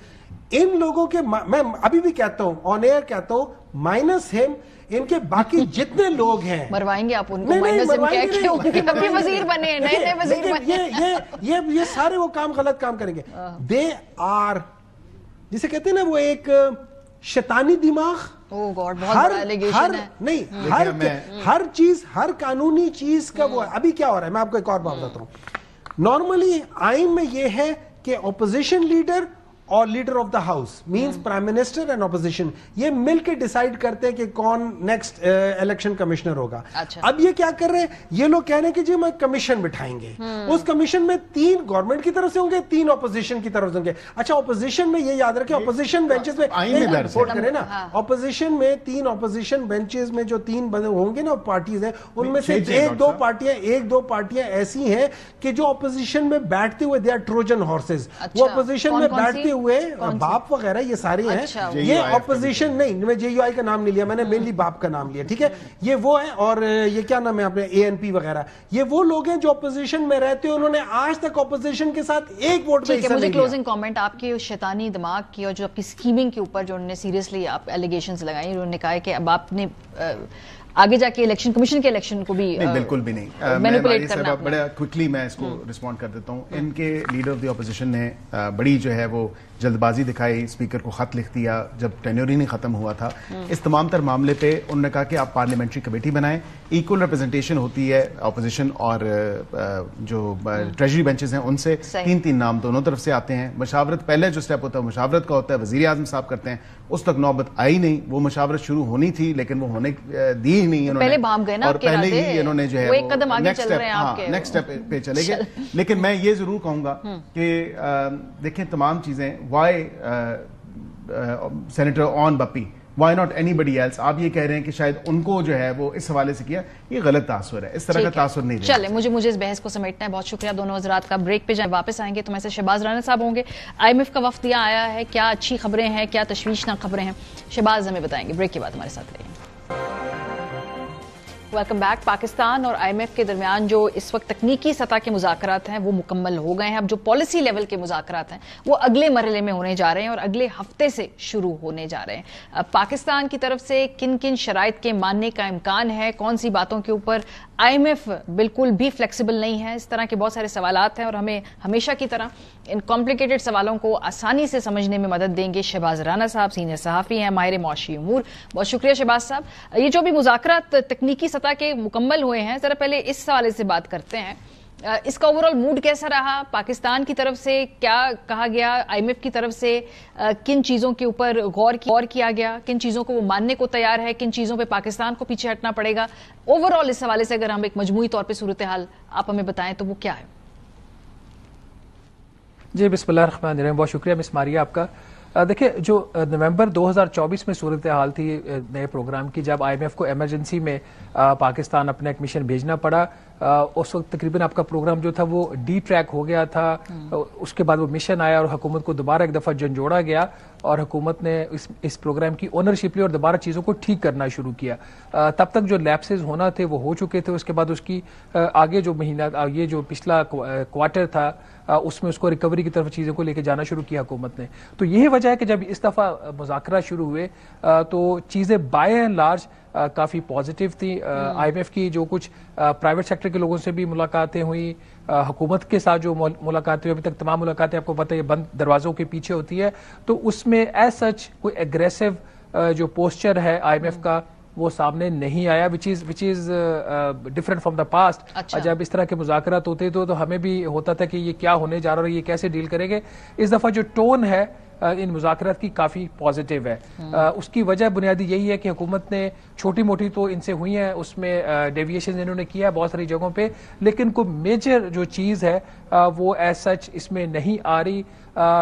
इन लोगों के, मैं अभी भी कहता हूं, ऑन एयर कहता हूं, माइनस हिम इनके बाकी जितने लोग हैं मरवाएंगे आप उनको, माइनस हिम कह के उनके अभी वजीर बने हैं, नए वजीर बने, ये सारे वो काम गलत काम करेंगे। दे आर, जिसे कहते हैं ना वो एक शैतानी दिमाग, ओह गॉड, बहुत बड़ा एलिगेशन है। नहीं, हर चीज, हर कानूनी चीज का वो है। अभी क्या हो रहा है मैं आपको एक और बात बताता हूं। नॉर्मली आइन में ये है कि ऑपोजिशन लीडर और leader of the house means prime minister and opposition, ये मिलकर डिसाइड करते हैं कि कौन नेक्स्ट इलेक्शन कमिश्नर होगा। अच्छा। अब ये क्या कर रहे हैं, ये लोग कह रहे हैं कि जी हम कमीशन बिठाएंगे, उस कमीशन में 3 गवर्नमेंट की तरफ से होंगे, 3 ऑपोजिशन की तरफ से होंगे। अच्छा, ऑपोजिशन में ये याद रखें, ऑपोजिशन बेंचेस में वोट करें ना, ऑपोजिशन में 3 ऑपोजिशन बेंचेस में जो 3 होंगे ना पार्टीज हैं, उनमें से 1-2 पार्टियां ऐसी हैं कि जो ऑपोजिशन में बैठते हुए दे आर ट्रोजन हॉर्सेस। वो ऑपोजिशन में बैठते हुए बाप वगैरह ये सारे हैं। अच्छा, ये ऑपोजिशन नहीं, मैं जेयूआई का नाम नहीं लिया, मैंने मेनली बाप का नाम लिया, ठीक है। ये वो है, और ये क्या नाम है आपने, एएनपी वगैरह, ये वो लोग हैं जो ऑपोजिशन में रहते हैं। उन्होंने आज तक ऑपोजिशन के साथ एक वोट में हिस्सा नहीं लिया। मुझे क्लोजिंग कमेंट आपके उस शैतानी दिमाग की और जो आपकी स्कीमिंग के ऊपर जो उन्होंने सीरियसली आप एलिगेशंस लगाई, उन्होंने कहा कि अब आपने आगे जाके इलेक्शन कमीशन के इलेक्शन को भी नहीं, बिल्कुल भी नहीं। मैनिपुलेट करना। बड़ा क्विकली मैं इसको रिस्पॉन्ड कर देता हूँ। इनके लीडर ऑफ द ऑपोजिशन ने बड़ी जो है वो जल्दबाजी दिखाई, स्पीकर को खत लिख दिया जब टेन्योर ही नहीं खत्म हुआ था। इस तमाम तर मामले पे उन्होंने कहा कि आप पार्लियामेंट्री कमेटी बनाएं, इक्वल रिप्रेजेंटेशन होती है अपोजिशन और जो ट्रेजरी बेंचेस हैं उनसे, 3-3 नाम दोनों तरफ से आते हैं। मशावरत पहले जो स्टेप होता है मशावरत का होता है, वजीर आजम साहब करते हैं, उस तक नौबत आई नहीं। वो मशावरत शुरू होनी थी लेकिन वो होने दी ही नहीं इन्होंने, पहले भाग गए ना, और पहले ही इन्होंने जो है एक कदम आगे चल रहे हैं आपके, नेक्स्ट स्टेप पे चले गए। लेकिन मैं ये जरूर कहूंगा कि देखें तमाम चीजें, वाई सेनेटर ऑन बप्पी, वाई नॉट एनीबडी एल्स। आप ये कह रहे हैं कि शायद उनको जो है वो इस हवाले से किया, ये गलत तासुर है, इस तरह का तासुर नहीं। चले, मुझे इस बहस को समेटना है। बहुत शुक्रिया दोनों हजरात का। ब्रेक पे जाए, वापस आएंगे तो मैं से शहबाज राना साहब होंगे। IMF का वफ्द यहाँ आया है, क्या अच्छी खबरें हैं, क्या तशवीशनाक खबरें हैं, शहबाज हमें बताएंगे। ब्रेक के बाद हमारे साथ रहिए। Welcome back. पाकिस्तान और IMF के दरमियान जो इस वक्त तकनीकी सतह के मुज़ाकरात हैं वो मुकम्मल हो गए हैं। अब जो पॉलिसी लेवल के मुज़ाकरात हैं वो अगले मरहले में होने जा रहे हैं और अगले हफ्ते से शुरू होने जा रहे हैं। अब पाकिस्तान की तरफ से किन किन शराइत के मानने का इम्कान है, कौन सी बातों के ऊपर IMF बिल्कुल भी फ्लेक्सिबल नहीं है, इस तरह के बहुत सारे सवालात हैं और हमें हमेशा की तरह इन कॉम्प्लिकेटेड सवालों को आसानी से समझने में मदद देंगे शहबाज राना साहब, सीनियर सहाफ़ी हैं, माहिर मुआशी उमूर। बहुत शुक्रिया शहबाज साहब। ये जो भी मुज़ाकरात तकनीकी सतह के मुकम्मल हुए हैं, जरा पहले इस हवाले से बात करते हैं, इसका ओवरऑल मूड कैसा रहा? पाकिस्तान की तरफ से क्या कहा गया, IMF की तरफ से किन चीज़ों के ऊपर गौर किया गया, किन चीज़ों को वो मानने को तैयार है, किन चीज़ों पे पाकिस्तान को पीछे हटना पड़ेगा? ओवरऑल इस हवाले से अगर हम एक मजमूई तौर पे सूरत हाल आप हमें बताएं तो वो क्या है? जी बिस्मिल्लाहिर्रहमानिर्रहीम, बहुत शुक्रिया मिस मारिया आपका। देखिए, जो नवंबर 2024 में सूरत हाल थी नए प्रोग्राम की, जब IMF को इमरजेंसी में पाकिस्तान अपना एक मिशन भेजना पड़ा, उस वक्त तकरीबन आपका प्रोग्राम जो था वो डी-ट्रैक हो गया था। उसके बाद वो मिशन आया और हुकूमत को दोबारा एक दफ़ा झंझोड़ा गया और हुकूमत ने इस प्रोग्राम की ओनरशिप ली और दोबारा चीज़ों को ठीक करना शुरू किया। तब तक जो लैप्सेस होना थे वो हो चुके थे। उसके बाद उसकी आगे जो महीना, ये जो पिछला क्वार्टर था, उसमें उसको रिकवरी की तरफ चीज़ों को लेकर जाना शुरू किया हुकूमत ने। तो यही वजह है कि जब इस दफ़ा मुज़ाकरा शुरू हुए तो चीज़ें बाय एंड लार्ज काफ़ी पॉजिटिव थी। IMF की जो कुछ प्राइवेट सेक्टर के लोगों से भी मुलाकातें हुई, हुकूमत के साथ जो मुलाकातें, अभी तक तमाम मुलाकातें आपको पता है बंद दरवाज़ों के पीछे होती है, तो उसमें एज सच कोई एग्रेसिव जो पोस्चर है IMF का वो सामने नहीं आया, which is different from the past. अच्छा। जब इस तरह के मुज़ाकरात होते तो हमें भी होता था कि ये क्या होने जा रहा है, ये कैसे डील करेंगे। इस दफ़ा जो टोन है इन मुज़ाकरात की काफ़ी पॉजिटिव है। उसकी वजह बुनियादी यही है कि हुकूमत ने छोटी मोटी तो इनसे हुई है, उसमें डेविएशन इन्होंने किया बहुत सारी जगहों पे, लेकिन कोई मेजर जो चीज़ है वो एज सच इसमें नहीं आ रही।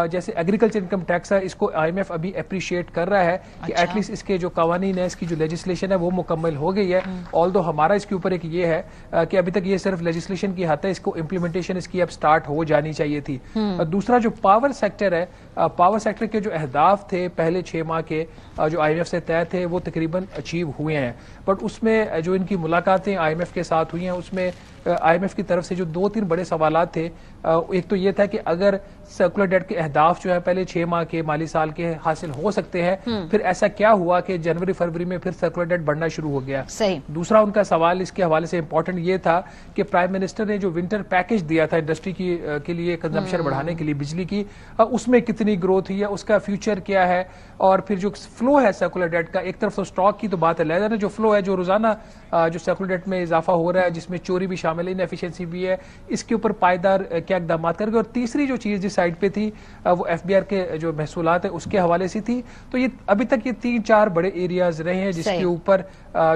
जैसे एग्रीकल्चर इनकम टैक्स है, इसको IMF अभी अप्रिशिएट कर रहा है कि एटलीस्ट इसके जो कवानीन है, इसकी जो लेजिस्लेशन है वो मुकम्मल हो गई है। ऑल्दो हमारा इसके ऊपर एक ये है कि अभी तक ये सिर्फ लेजिस्लेशन की हद है, इसको इम्प्लीमेंटेशन इसकी अब स्टार्ट हो जानी चाहिए थी। दूसरा जो पावर सेक्टर है, पावर सेक्टर के जो अहदाफ थे पहले 6 माह के जो IMF से तय थे वो तकरीबन अचीव हुए हैं, बट उसमें जो इनकी मुलाकातें IMF के साथ हुई हैं उसमें IMF की तरफ से जो 2-3 बड़े सवालात थे, एक तो ये था कि अगर सर्कुलर डेट के अहदाफ जो है पहले 6 माह के माली साल के हासिल हो सकते हैं, फिर ऐसा क्या हुआ कि जनवरी फरवरी में फिर सर्कुलर डेट बढ़ना शुरू हो गया। सही। दूसरा उनका सवाल इसके हवाले से इंपॉर्टेंट ये था कि प्राइम मिनिस्टर ने जो विंटर पैकेज दिया था इंडस्ट्री के लिए कंजम्पशन बढ़ाने के लिए बिजली की, उसमें कितनी ग्रोथ हुई है, उसका फ्यूचर क्या है, और फिर जो फ्लो है सर्कुलर डेट का, एक तरफ तो स्टॉक की तो बात है, लेकिन जो फ्लो है, जो रोजाना जो सर्कुलर डेट में इजाफा हो रहा है जिसमें चोरी भी शामिल है, इनएफिशिएंसी भी है, इसके ऊपर पायदार क्या इकदाम करेंगे। और तीसरी जो चीज जिस साइड पे थी वो FBR के जो महसूलात है उसके हवाले से थी। तो ये अभी तक ये 3-4 बड़े एरियाज रहे हैं जिसके ऊपर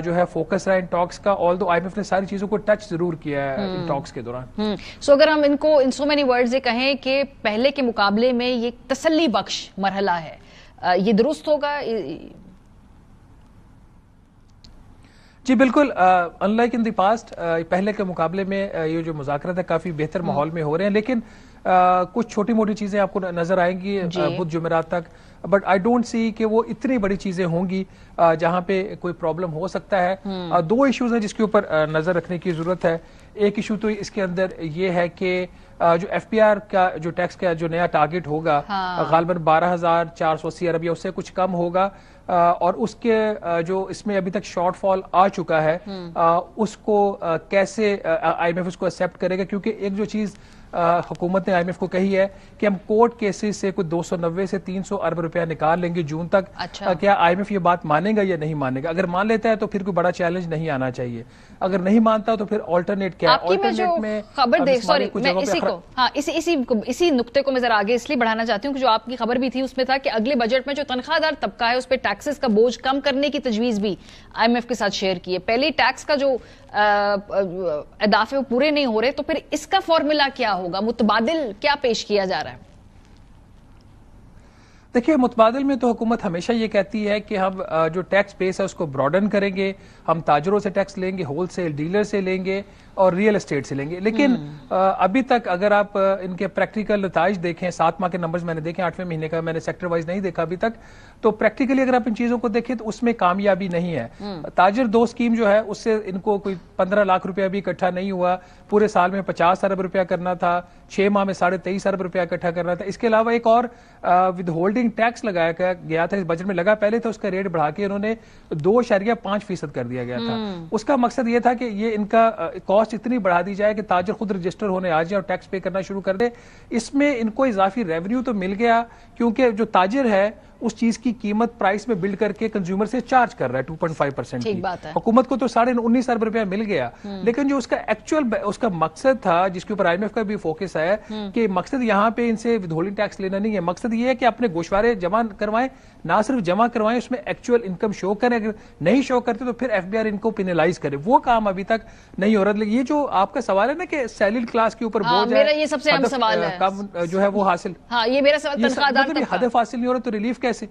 जो है फोकस रहा इन टॉक्स का। ऑल्दो IMF ने सारी चीजों को टच जरूर किया है इन टॉक्स के दौरान। सो अगर हम इनको इन सो मेनी वर्ड्स ये कहें कि पहले के मुकाबले में ये तसल्ली बख्श मरहला है, ये दुरुस्त होगा? जी बिल्कुल, अनलाइक इन द पास्ट पहले के मुकाबले में ये जो मुज़ाकरात है काफी बेहतर माहौल में हो रहे हैं, लेकिन कुछ छोटी मोटी चीजें आपको नजर आएंगी बुध जुमेरात तक, बट आई डोंट सी कि वो इतनी बड़ी चीजें होंगी जहां पे कोई प्रॉब्लम हो सकता है। 2 इश्यूज हैं जिसके ऊपर नजर रखने की जरूरत है। एक इशू तो इसके अंदर ये है कि जो FBR का जो टैक्स का जो नया टारगेट होगा, गालबन 12,480 अरब या उससे कुछ कम होगा, और उसके जो इसमें अभी तक शॉर्टफॉल आ चुका है उसको कैसे IMF उसको एक्सेप्ट करेगा, क्योंकि एक जो चीज हुकूमत ने IMF को कही है कि हम कोर्ट केसेस से कुछ 290 से 300 अरब रुपया निकाल लेंगे जून तक। अच्छा। क्या IMF ये बात मानेगा या नहीं मानेगा? अगर मान लेता है तो फिर कोई बड़ा चैलेंज नहीं आना चाहिए, अगर नहीं मानता तो फिर ऑल्टरनेट क्या है? ऑल्टरनेट में खबर देख, सॉरी मैं इसी को, हाँ इसी नुक्ते को मैं जरा आगे इसलिए बढ़ाना चाहती हूँ कि जो आपकी खबर भी थी उसमें था कि अगले बजट में जो तनख्वाहदार तबका है उस पर टैक्सेस का बोझ कम करने की तजवीज भी IMF के साथ शेयर की है। पहले टैक्स का जो अहदाफ है वो पूरे नहीं हो रहे, तो फिर इसका फॉर्मूला क्या होगा, मुतबादिल क्या पेश किया जा रहा है? देखिए, मुतबादिल में तो हुकूमत हमेशा ये कहती है कि हम जो टैक्स बेस है उसको ब्रॉडन करेंगे, हम ताजरों से टैक्स लेंगे, होलसेल डीलर से लेंगे और रियल एस्टेट से लेंगे। लेकिन अभी तक अगर आप इनके प्रैक्टिकल नताइज देखें, 7 माह के नंबर्स मैंने देखे, 8वें महीने का मैंने सेक्टर वाइज नहीं देखा अभी तक, तो प्रैक्टिकली अगर आप इन चीजों को देखें तो उसमें कामयाबी नहीं है। ताजर 2 स्कीम जो है उससे इनको कोई 15 लाख रुपया भी इकट्ठा नहीं हुआ, पूरे साल में 50 अरब रुपया करना था, 6 माह में 23.5 अरब रुपया इकट्ठा करना था। इसके अलावा एक और विद होल्डिंग टैक्स लगाया गया था, इस बजट में लगा पहले था, उसका रेट बढ़ा के उन्होंने 2.5% कर दिया गया था। उसका मकसद ये था कि ये इनका कॉस्ट इतनी बढ़ा दी जाए कि ताजर खुद रजिस्टर होने आ जाए और टैक्स पे करना शुरू कर दे। इसमें इनको इजाफी रेवेन्यू तो मिल गया, क्योंकि जो ताजिर है उस चीज की कीमत प्राइस में बिल्ड करके कंज्यूमर से चार्ज कर रहा है 2.5% की। हुकूमत को तो 19.5 अरब रुपया मिल गया, लेकिन जो उसका एक्चुअल उसका मकसद था, जिसके ऊपर IMF का भी फोकस है कि मकसद यहाँ पे इनसे विदहोल्डिंग टैक्स लेना नहीं है, मकसद ये है कि अपने गोशवारे जमा करवाएं, ना सिर्फ जमा करवाएं, उसमें एक्चुअल इनकम शो करें, अगर नहीं शो करते तो फिर FBR इनको पेनलाइज करे। वो काम अभी तक नहीं हो रहा। ये जो आपका सवाल है ना कि सैलरीड क्लास के ऊपर बोझ है, ये सबसे अहम सवाल है, कम जो है वो हासिल, ये मेरा सवाल, तनख्वाहदार हदफ हासिल नहीं हो रहा तो रिलीफ कैसे?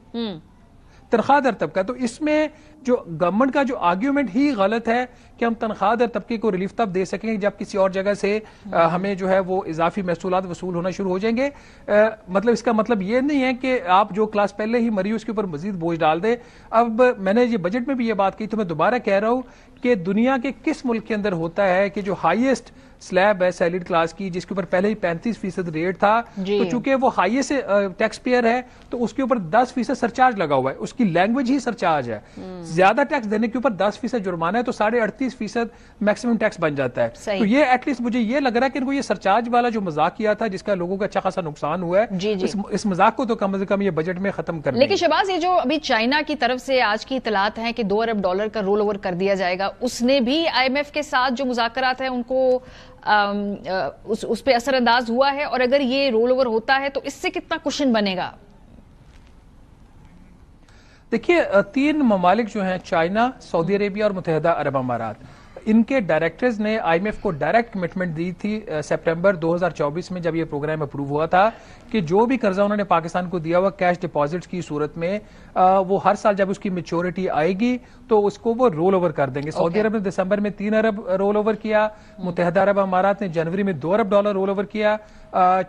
तनख्वाहदार तबका, तो इसमें जो गवर्नमेंट का जो आर्ग्यूमेंट ही गलत है कि हम तनख्वाहदार तबके को रिलीफ तब दे सकेंगे जब किसी और जगह से हमें जो है वो इजाफी महसूलात वसूल होना शुरू हो जाएंगे। मतलब इसका मतलब ये नहीं है कि आप जो क्लास पहले ही मरी उसके ऊपर मजीद बोझ डाल दे। अब मैंने ये बजट में भी ये बात की, तो मैं दोबारा कह रहा हूं कि दुनिया के किस मुल्क के अंदर होता है कि जो हाईएस्ट स्लैब है सैलरीड क्लास की, जिसके ऊपर पहले ही 35% रेट था, तो चूंकि वो हाईएस्ट टैक्स पेयर है तो उसके ऊपर 10% सरचार्ज लगा हुआ है, उसकी लैंग्वेज ही सरचार्ज है। ज्यादा टैक्स देने के ऊपर 10% जुर्माना है, तो 38.5% मैक्सिमम टैक्स बन जाता है। तो ये एटलीस्ट मुझे ये लग रहा है कि इनको ये सरचार्ज वाला जो मजाक किया था, जिसका लोगों का अच्छा खासा नुकसान हुआ है, इस मजाक को तो कम से कम ये बजट में खत्म कर। लेकिन शहबाज, ये जो अभी चाइना की तरफ से आज की इतलात है कि $2 अरब का रोल ओवर कर दिया जाएगा, उसने भी IMF के साथ जो मुज़ाकरात है उनको उस पे असरअंदाज हुआ है, और अगर ये रोल ओवर होता है तो इससे कितना कुशन बनेगा? देखिए, 3 ममालिक जो हैं, चाइना, सऊदी अरेबिया और मुत्तहिदा अरब अमारात, इनके डायरेक्टर्स ने IMF को डायरेक्ट कमिटमेंट दी थी सितंबर 2024 में, जब ये प्रोग्राम अप्रूव हुआ था, कि जो भी कर्जा उन्होंने पाकिस्तान को दिया हुआ कैश डिपॉजिट्स की सूरत में, वो हर साल जब उसकी मैच्योरिटी आएगी तो उसको वो रोल ओवर कर देंगे। सऊदी अरब ने दिसंबर में 3 अरब रोल ओवर किया, मुत्तहिदा अरब अमारात ने जनवरी में $2 अरब रोल ओवर किया,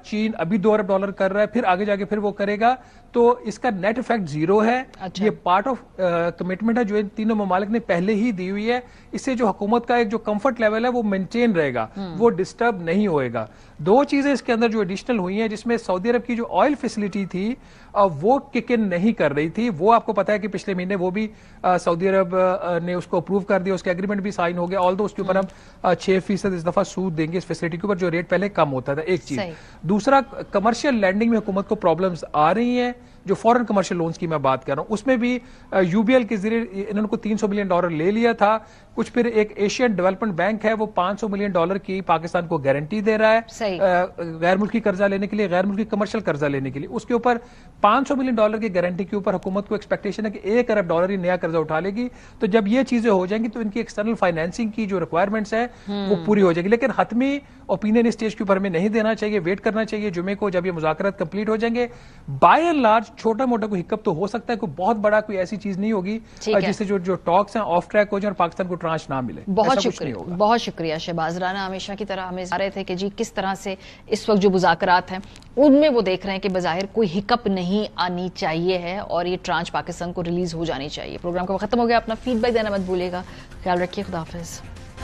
चीन अभी $2 अरब कर रहा है, फिर आगे जाके फिर वो करेगा। तो इसका नेट इफेक्ट 0 है। ये पार्ट ऑफ कमिटमेंट है जो इन तीनों ममालिक ने पहले ही दी हुई है। इससे जो हुकूमत का एक जो कंफर्ट लेवल है वो मेंटेन रहेगा, वो डिस्टर्ब नहीं होएगा। 2 चीजें इसके अंदर जो एडिशनल हुई हैं, जिसमें सऊदी अरब की जो ऑयल फैसिलिटी थी वो किक इन नहीं कर रही थी, वो आपको पता है कि पिछले महीने वो भी सऊदी अरब ने उसको अप्रूव कर दिया, उसके एग्रीमेंट भी साइन हो गया। ऑल्दो उसके ऊपर हम 6% इस दफा सूद देंगे इस फैसिलिटी के ऊपर, जो रेट पहले कम होता था। एक चीज। दूसरा, कमर्शियल लैंडिंग में हुकूमत को प्रॉब्लम्स आ रही हैं, जो फॉरेन कमर्शियल लोन्स की मैं बात कर रहा हूं, उसमें भी UBL के जरिए इन्होंने को $300 मिलियन ले लिया था कुछ। फिर एक एशियन डेवलपमेंट बैंक है, वो $500 मिलियन की पाकिस्तान को गारंटी दे रहा है गैर मुल्की कर्जा लेने के लिए, गैर मुल्की कमर्शियल कर्जा लेने के लिए। उसके ऊपर $500 मिलियन की गारंटी के ऊपर हुकूमत को एक्सपेक्टेशन है कि $1 अरब ही नया कर्जा उठा लेगी। तो जब ये चीजें हो जाएंगी तो इनकी एक्सटर्नल फाइनेंसिंग की जो रिक्वायरमेंट्स है वो पूरी हो जाएगी। लेकिन हतमी ओपिनियन स्टेज के ऊपर हमें नहीं देना चाहिए, वेट करना चाहिए जुमे को, जब ये मुज़ाकरात कंप्लीट हो जाएंगे। बाय एंड लार्ज छोटा मोटा कोई हिकअप तो हो सकता है, कोई बहुत बड़ा कोई ऐसी चीज नहीं होगी जिससे जो टॉक्स हैं ऑफ ट्रैक हो जाए और पाकिस्तान को ट्रांच ना मिले। बहुत शुक्रिया शहबाज राना। हमेशा की तरह हमें रहे थे कि जी किस तरह से इस वक्त जो मुज़ाकरात हैं उनमें वो देख रहे हैं कि बज़ाहिर कोई हिकअप नहीं आनी चाहिए है और ये ट्रांच पाकिस्तान को रिलीज हो जानी चाहिए। प्रोग्राम का खत्म हो गया। अपना फीडबैक देना मत भूलिएगा। ख्याल रखिए। खुदा हाफिज़।